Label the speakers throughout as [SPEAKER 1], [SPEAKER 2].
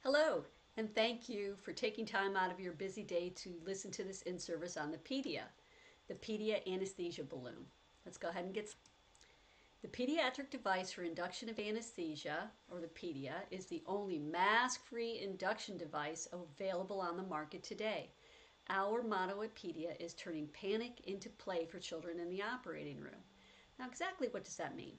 [SPEAKER 1] Hello, and thank you for taking time out of your busy day to listen to this in-service on the PeDIA, the PeDIA anesthesia balloon. Let's go ahead and get started. The pediatric device for induction of anesthesia, or the PeDIA, is the only mask-free induction device available on the market today. Our motto at PeDIA is turning panic into play for children in the operating room. Now, exactly what does that mean?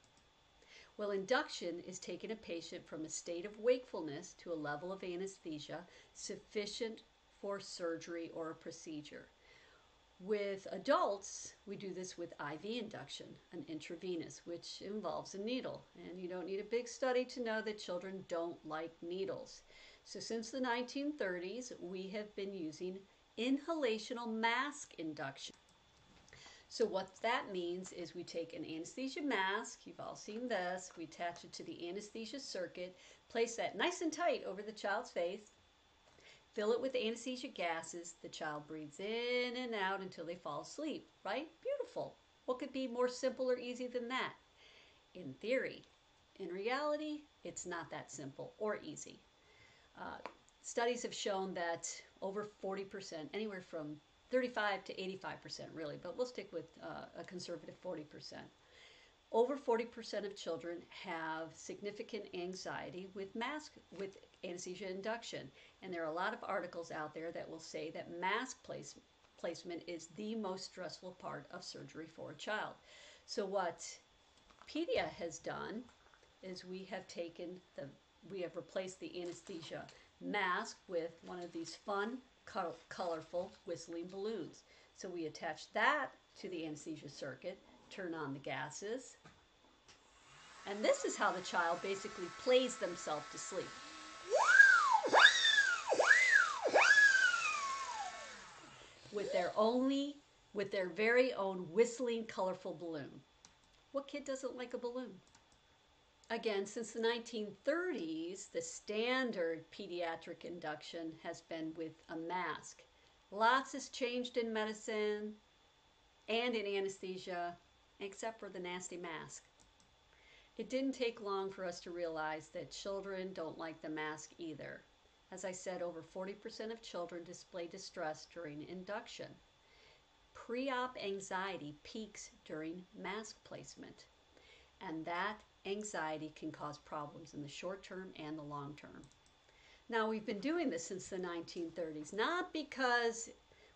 [SPEAKER 1] Well, induction is taking a patient from a state of wakefulness to a level of anesthesia sufficient for surgery or a procedure. With adults, we do this with IV induction, an intravenous, which involves a needle. And you don't need a big study to know that children don't like needles. So since the 1930s, we have been using inhalational mask induction. So what that means is we take an anesthesia mask, you've all seen this, we attach it to the anesthesia circuit, place that nice and tight over the child's face, fill it with anesthesia gases, the child breathes in and out until they fall asleep, right? Beautiful. What could be more simple or easy than that? In theory. In reality, it's not that simple or easy. Studies have shown that over 40%, anywhere from 35 to 85% really, but we'll stick with a conservative 40%. Over 40% of children have significant anxiety with anesthesia induction, and there are a lot of articles out there that will say that mask placement is the most stressful part of surgery for a child. So what PeDIA has done is we have replaced the anesthesia mask with one of these fun, colorful whistling balloons. So we attach that to the anesthesia circuit, turn on the gases, and this is how the child basically plays themselves to sleep. With their very own whistling, colorful balloon. What kid doesn't like a balloon? Again, since the 1930s, the standard pediatric induction has been with a mask. Lots has changed in medicine and in anesthesia, except for the nasty mask. It didn't take long for us to realize that children don't like the mask either. As I said, over 40% of children display distress during induction. Pre-op anxiety peaks during mask placement, and that anxiety can cause problems in the short term and the long term. Now, we've been doing this since the 1930s, not because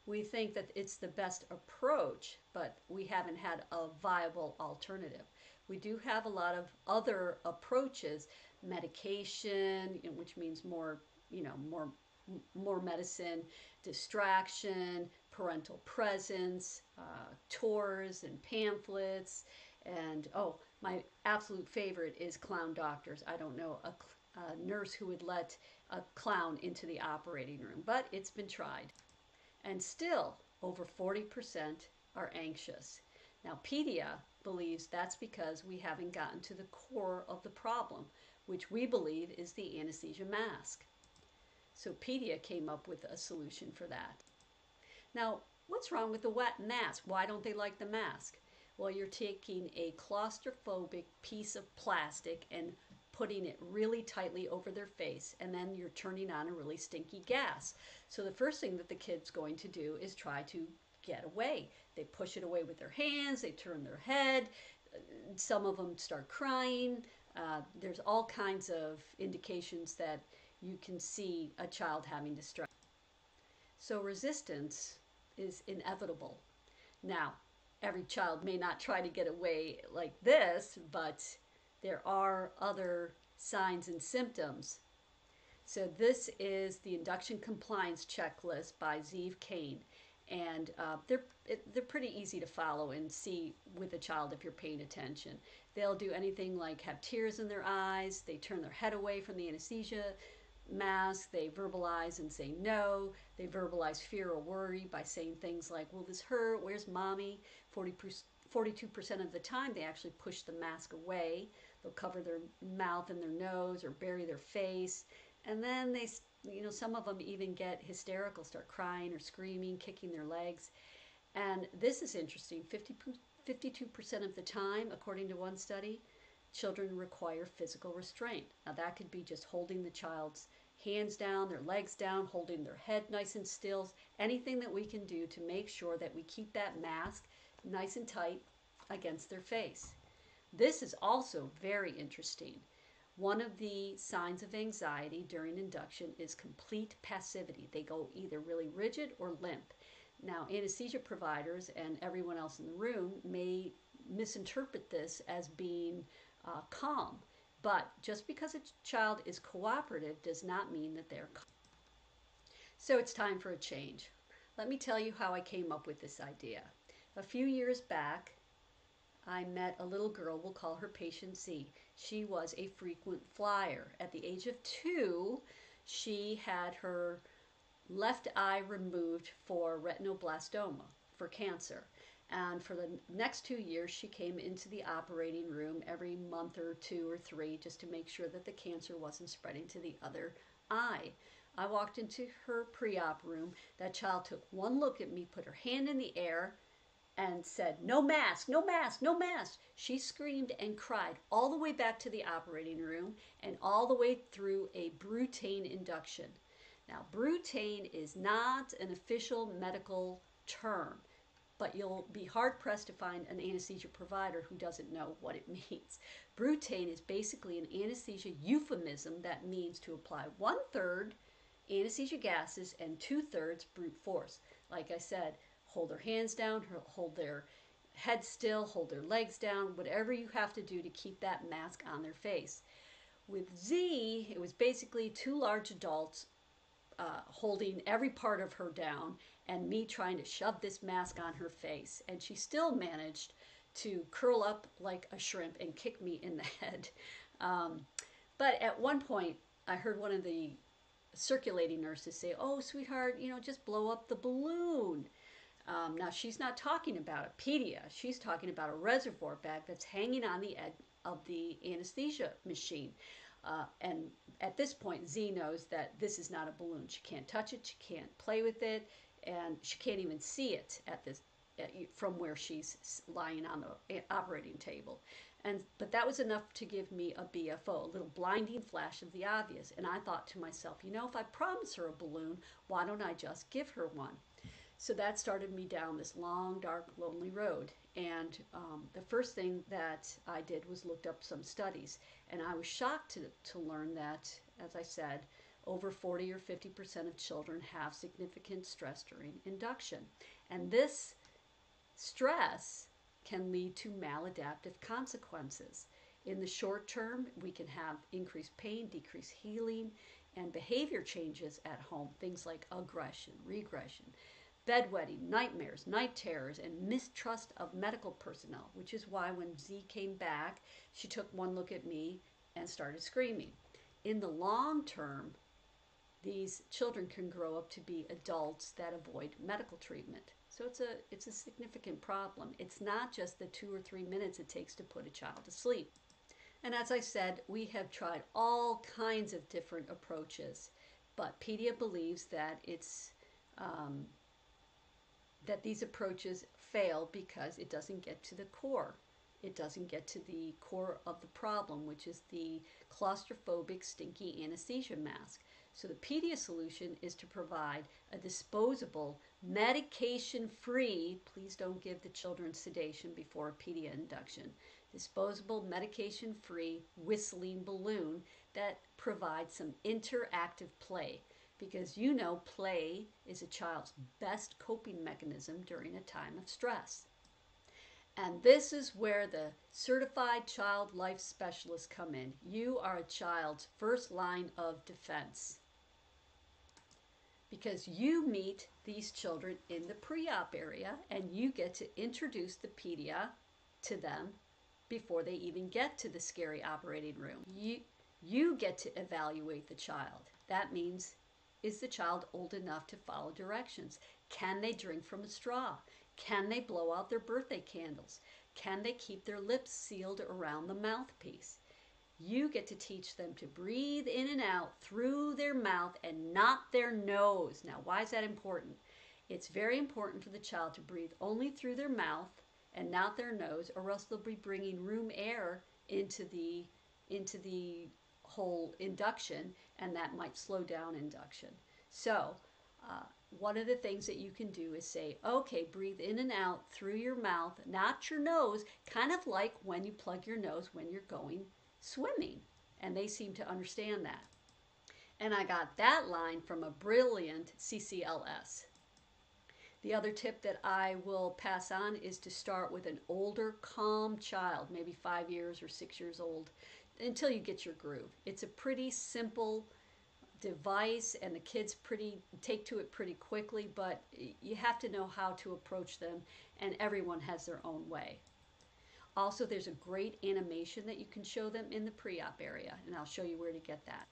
[SPEAKER 1] we think that it's the best approach, but we haven't had a viable alternative. We do have a lot of other approaches, medication, which means more medicine, distraction, parental presence, tours and pamphlets, and my absolute favorite is clown doctors. I don't know a nurse who would let a clown into the operating room, but it's been tried. And still, over 40% are anxious. Now, PeDIA believes that's because we haven't gotten to the core of the problem, which we believe is the anesthesia mask. So PeDIA came up with a solution for that. Now, what's wrong with the wet mask? Why don't they like the mask? Well, you're taking a claustrophobic piece of plastic and putting it really tightly over their face, and then you're turning on a really stinky gas. So the first thing that the kid's going to do is try to get away. They push it away with their hands, they turn their head, some of them start crying. There's all kinds of indications that you can see a child having distress. So resistance is inevitable. Now, every child may not try to get away like this, but there are other signs and symptoms. So this is the induction compliance checklist by Zeev Kane, and they're pretty easy to follow and see with a child if you're paying attention. They'll do anything like have tears in their eyes, they turn their head away from the anesthesia mask, they verbalize and say no, they verbalize fear or worry by saying things like, will this hurt, where's mommy? 42% of the time they actually push the mask away. They'll cover their mouth and their nose or bury their face, and then some of them even get hysterical, start crying or screaming, kicking their legs. And this is interesting, 52% of the time, according to one study, children require physical restraint. Now that could be just holding the child's hands down, their legs down, holding their head nice and still, anything that we can do to make sure that we keep that mask nice and tight against their face. This is also very interesting. One of the signs of anxiety during induction is complete passivity. They go either really rigid or limp. Now, anesthesia providers and everyone else in the room may misinterpret this as being calm, but just because a child is cooperative does not mean that they're calm. So it's time for a change. Let me tell you how I came up with this idea. A few years back, I met a little girl, we'll call her Patient Z. She was a frequent flyer. At the age of 2, she had her left eye removed for retinoblastoma, for cancer. And for the next 2 years, she came into the operating room every month or 2 or 3 just to make sure that the cancer wasn't spreading to the other eye. I walked into her pre-op room. That child took one look at me, put her hand in the air, and said, "No mask, no mask, no mask." She screamed and cried all the way back to the operating room and all the way through a Brutane induction. Now, Brutane is not an official medical term, but you'll be hard-pressed to find an anesthesia provider who doesn't know what it means. Brutane is basically an anesthesia euphemism that means to apply 1/3 anesthesia gases and 2/3 brute force. Like I said, hold their hands down, hold their head still, hold their legs down, whatever you have to do to keep that mask on their face. With Z, it was basically 2 large adults holding every part of her down and me trying to shove this mask on her face. And she still managed to curl up like a shrimp and kick me in the head. But at one point, I heard one of the circulating nurses say, "Oh, sweetheart, just blow up the balloon." Now, she's not talking about a PeDIA. She's talking about a reservoir bag that's hanging on the edge of the anesthesia machine. And at this point, Z knows that this is not a balloon. She can't touch it, she can't play with it, and she can't even see it from where she's lying on the operating table. But that was enough to give me a BFO, a little blinding flash of the obvious. And I thought to myself, if I promise her a balloon, why don't I just give her one? So that started me down this long, dark, lonely road. And the first thing that I did was looked up some studies. And I was shocked to learn that, as I said, over 40 or 50% of children have significant stress during induction. And this stress can lead to maladaptive consequences. In the short term, we can have increased pain, decreased healing, and behavior changes at home, things like aggression, regression, bedwetting, nightmares, night terrors, and mistrust of medical personnel, which is why when Z came back, she took one look at me and started screaming. In the long term, these children can grow up to be adults that avoid medical treatment. So it's a significant problem. It's not just the 2 or 3 minutes it takes to put a child to sleep. And as I said, we have tried all kinds of different approaches, but PeDIA believes that that these approaches fail because it doesn't get to the core. It doesn't get to the core of the problem, which is the claustrophobic, stinky anesthesia mask. So the PeDIA solution is to provide a disposable, medication-free, please don't give the children sedation before a PeDIA induction, disposable, medication-free whistling balloon that provides some interactive play. Because play is a child's best coping mechanism during a time of stress. And this is where the certified child life specialists come in. You are a child's first line of defense, because you meet these children in the pre-op area and you get to introduce the PeDIA to them before they even get to the scary operating room. You get to evaluate the child. That means, is the child old enough to follow directions? Can they drink from a straw? Can they blow out their birthday candles? Can they keep their lips sealed around the mouthpiece? You get to teach them to breathe in and out through their mouth and not their nose. Now, why is that important? It's very important for the child to breathe only through their mouth and not their nose, or else they'll be bringing room air into the whole induction, and that might slow down induction. So one of the things that you can do is say, okay, breathe in and out through your mouth, not your nose, kind of like when you plug your nose when you're going swimming. And they seem to understand that. And I got that line from a brilliant CCLS. The other tip that I will pass on is to start with an older, calm child, maybe 5 years or 6 years old, until you get your groove. It's a pretty simple device, and the kids take to it pretty quickly, but you have to know how to approach them, and everyone has their own way. Also, there's a great animation that you can show them in the pre-op area, and I'll show you where to get that.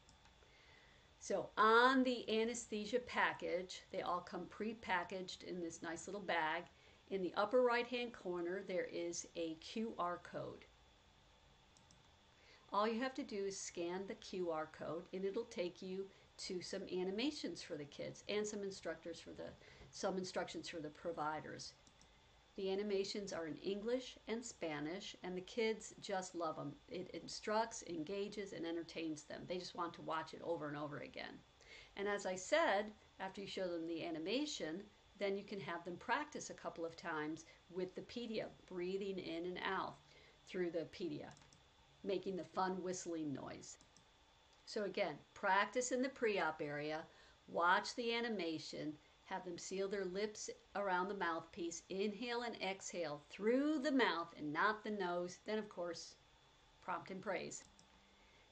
[SPEAKER 1] So on the anesthesia package, they all come pre-packaged in this nice little bag. In the upper right-hand corner, there is a QR code. All you have to do is scan the QR code, and it'll take you to some animations for the kids and some instructions for the providers. The animations are in English and Spanish, and the kids just love them. It instructs, engages, and entertains them. They just want to watch it over and over again. And as I said, after you show them the animation, then you can have them practice a couple of times with the PeDIA, breathing in and out through the PeDIA, making the fun whistling noise. So again, practice in the pre-op area, watch the animation, have them seal their lips around the mouthpiece, inhale and exhale through the mouth and not the nose, then of course, prompt and praise.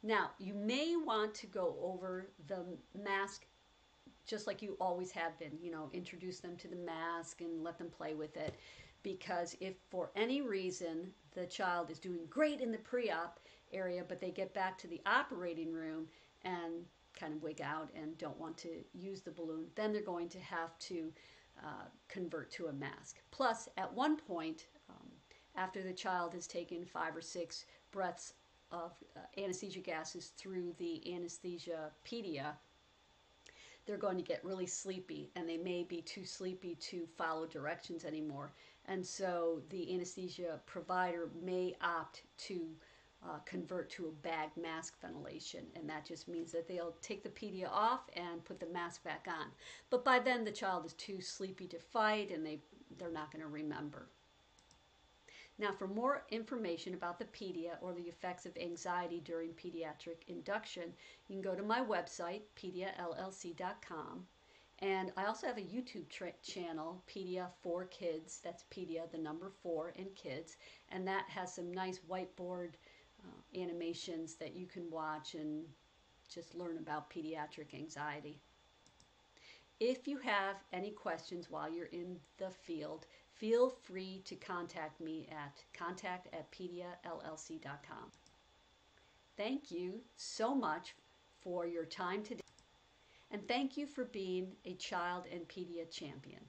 [SPEAKER 1] Now, you may want to go over the mask just like you always have been, introduce them to the mask and let them play with it, because if for any reason the child is doing great in the pre-op area, but they get back to the operating room and kind of wig out and don't want to use the balloon, then they're going to have to convert to a mask. Plus, at one point, after the child has taken 5 or 6 breaths of anesthesia gases through the anesthesia PeDIA, they're going to get really sleepy, and they may be too sleepy to follow directions anymore. And so the anesthesia provider may opt to convert to a bag mask ventilation, and that just means that they'll take the PeDIA off and put the mask back on. But by then the child is too sleepy to fight, and they're not going to remember. Now, for more information about the PeDIA or the effects of anxiety during pediatric induction, you can go to my website, PeDIALLC.com. And I also have a YouTube channel, PeDIA for Kids. That's PeDIA, the number 4, and Kids. And that has some nice whiteboard animations that you can watch and just learn about pediatric anxiety. If you have any questions while you're in the field, feel free to contact me at contact@PeDIALLC.com. Thank you so much for your time today, and thank you for being a child and PeDIA champion.